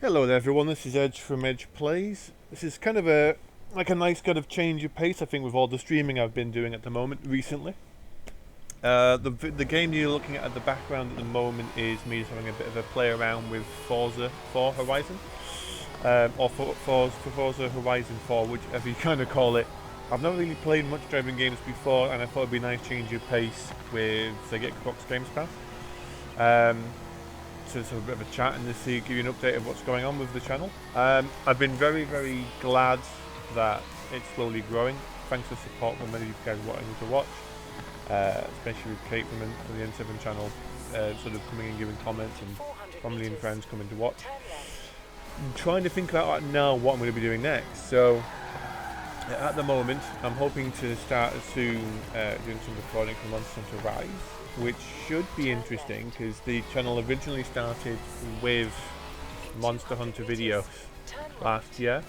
Hello there everyone, this is Edge from Edge Plays. This is kind of a nice kind of change of pace, I think, with all the streaming I've been doing at the moment recently. The game you're looking at the background at the moment is me just having a bit of a play around with Forza Horizon. Or Forza Horizon 4, whichever you kind of call it. I've never really played much driving games before, and I thought it'd be a nice change of pace with the Xbox Games Pass. To have a bit of a chat and to see, give you an update of what's going on with the channel. I've been very glad that it's slowly growing, thanks to support from many of you guys wanting to watch, especially with Kate from the N7 channel, sort of coming and giving comments, and family and friends coming to watch. I'm trying to think about now what I'm going to be doing next. So at the moment, I'm hoping to start soon doing some recording for Monster Hunter Rise, which should be interesting because the channel originally started with Monster Hunter videos last year.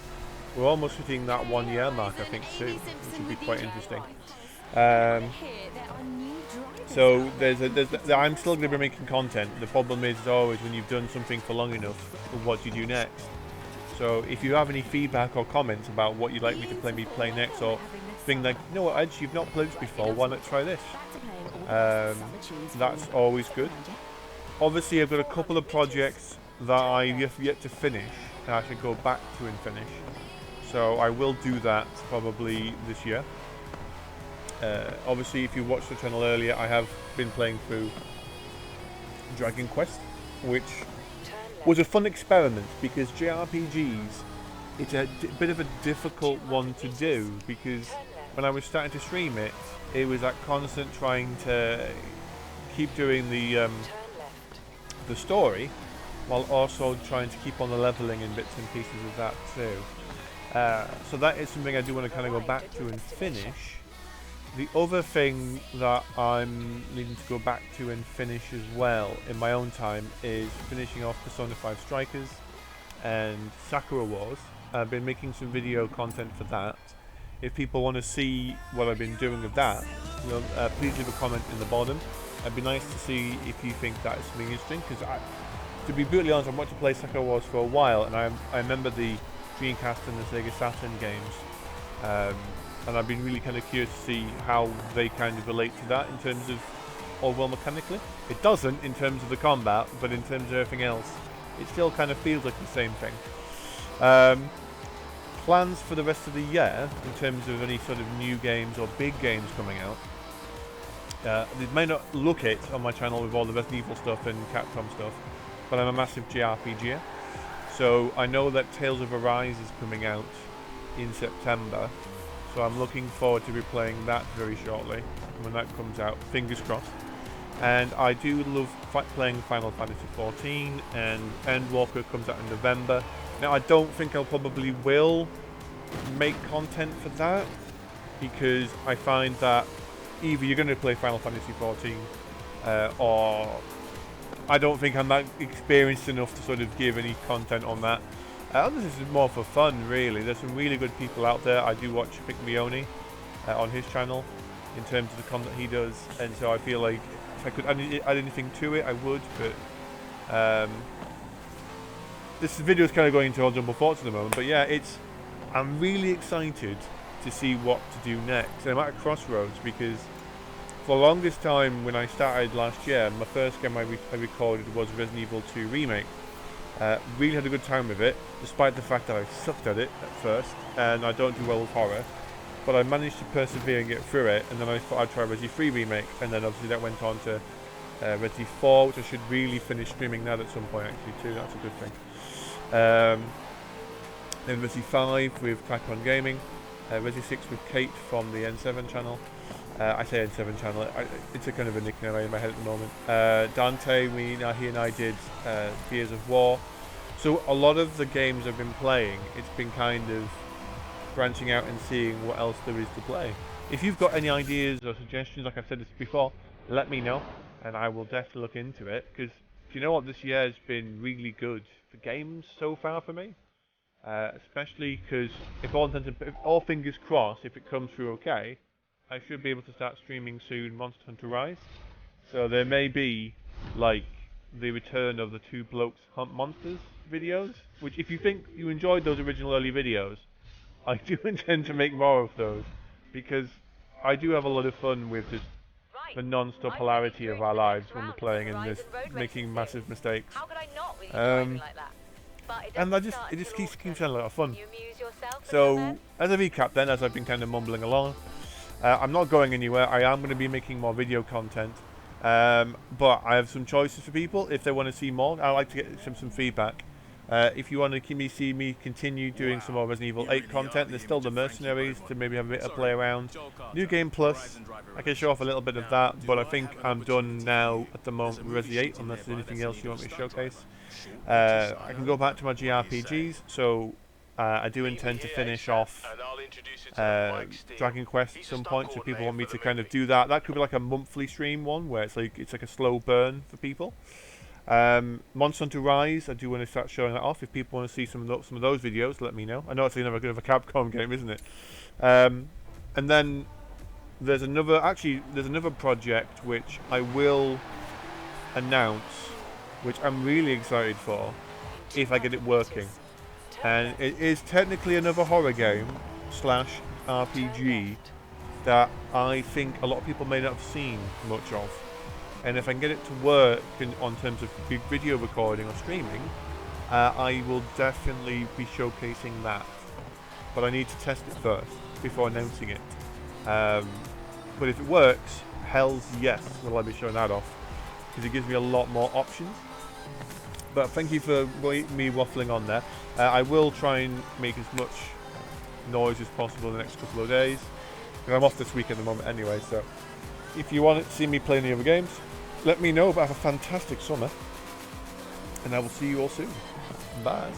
We're almost hitting that 1 year mark, I think, soon, which should be quite interesting. So I'm still going to be making content. The problem is always when you've done something for long enough, what do you do next? So if you have any feedback or comments about what you'd like me to play next, or think like, you know what, Edge, you've not played this before, why not try this? That's always good. Obviously, I've got a couple of projects that I have yet to finish, and I should go back to and finish. So I will do that probably this year. Obviously, if you watched the channel earlier, I have been playing through Dragon Quest, which was a fun experiment because JRPGs, it's a bit of a difficult one to do because when I was starting to stream it, it was that constant trying to keep doing the story while also trying to keep on the leveling and bits and pieces of that too. So that is something I do want to kind of go back to and finish. The other thing that I'm needing to go back to and finish as well in my own time is finishing off Persona 5 Strikers and Sakura Wars. I've been making some video content for that. If people want to see what I've been doing with that, please leave a comment in the bottom. It'd be nice to see if you think that is something interesting, because to be brutally honest, I've wanted to play Sakura Wars for a while, and I remember the Dreamcast and the Sega Saturn games. And I've been really kind of curious to see how they kind of relate to that in terms of overall mechanically. It doesn't in terms of the combat, but in terms of everything else, it still kind of feels like the same thing. Plans for the rest of the year in terms of any sort of new games or big games coming out. They may not look it on my channel with all the Resident Evil stuff and Capcom stuff, but I'm a massive JRPGer. So I know that Tales of Arise is coming out in September. So I'm looking forward to be playing that very shortly when that comes out, fingers crossed. And I do love playing Final Fantasy XIV, and Endwalker comes out in November. Now I don't think I'll probably will make content for that, because I find that either you're going to play Final Fantasy XIV or I don't think I'm that experienced enough to sort of give any content on that. This is more for fun, really. There's some really good people out there. I do watch Pick Mione on his channel in terms of the content he does, and so I feel like if I could add anything to it, I would. But this video is kind of going into all jumble thoughts at the moment. But yeah, I'm really excited to see what to do next. And I'm at a crossroads because for the longest time, when I started last year, my first game I recorded was Resident Evil 2 Remake. Really had a good time with it, despite the fact that I sucked at it at first, and I don't do well with horror. But I managed to persevere and get through it, and then I thought I'd try Resi 3 Remake, and then obviously that went on to Resi 4, which I should really finish streaming that at some point actually too, that's a good thing. Then Resi 5 with Crackon Gaming, Resi 6 with Kate from the N7 channel. I say N7 channel, it's a kind of a nickname in my head at the moment. Dante, he and I did Gears of War. So a lot of the games I've been playing, it's been kind of branching out and seeing what else there is to play. If you've got any ideas or suggestions, like I've said this before, let me know, and I will definitely look into it, because you know what, this year has been really good for games so far for me. Especially because if all fingers crossed, if it comes through okay, I should be able to start streaming soon Monster Hunter Rise. So there may be like the return of the two blokes hunt monsters videos, which if you think you enjoyed those original early videos, I do intend to make more of those, because I do have a lot of fun with just the non-stop hilarity of our lives when we're playing and just making massive mistakes. Um, and it just keeps sounding a lot of fun. So, as a recap then, as I've been kind of mumbling along, I'm not going anywhere. I am going to be making more video content. But I have some choices for people if they want to see more. I'd like to get some feedback. If you want to see me continue doing some more Resident Evil 8 content, there's still the Mercenaries to maybe have a bit of play around. New Game Plus, I can show off a little bit of that, but I think I'm done now at the moment with Resident 8, unless there's anything else you want me to showcase. I can go back to my JRPGs, so I do intend to finish off Dragon Quest at some point, so people want me to kind of do that. That could be like a monthly stream one, where it's like a slow burn for people. Monster Hunter Rise, I do want to start showing that off. If people want to see some of those videos, let me know. I know it's another good of a Capcom game, isn't it? And then there's another project which I will announce, which I'm really excited for, if I get it working. And it is technically another horror game / RPG that I think a lot of people may not have seen much of. And if I can get it to work on terms of video recording or streaming, I will definitely be showcasing that. But I need to test it first before announcing it. But if it works, hell's yes, will I be showing that off, because it gives me a lot more options. But thank you for me waffling on there. I will try and make as much noise as possible in the next couple of days, because I'm off this week at the moment anyway. So if you want to see me play any other games, let me know. But have a fantastic summer, and I will see you all soon. Bye.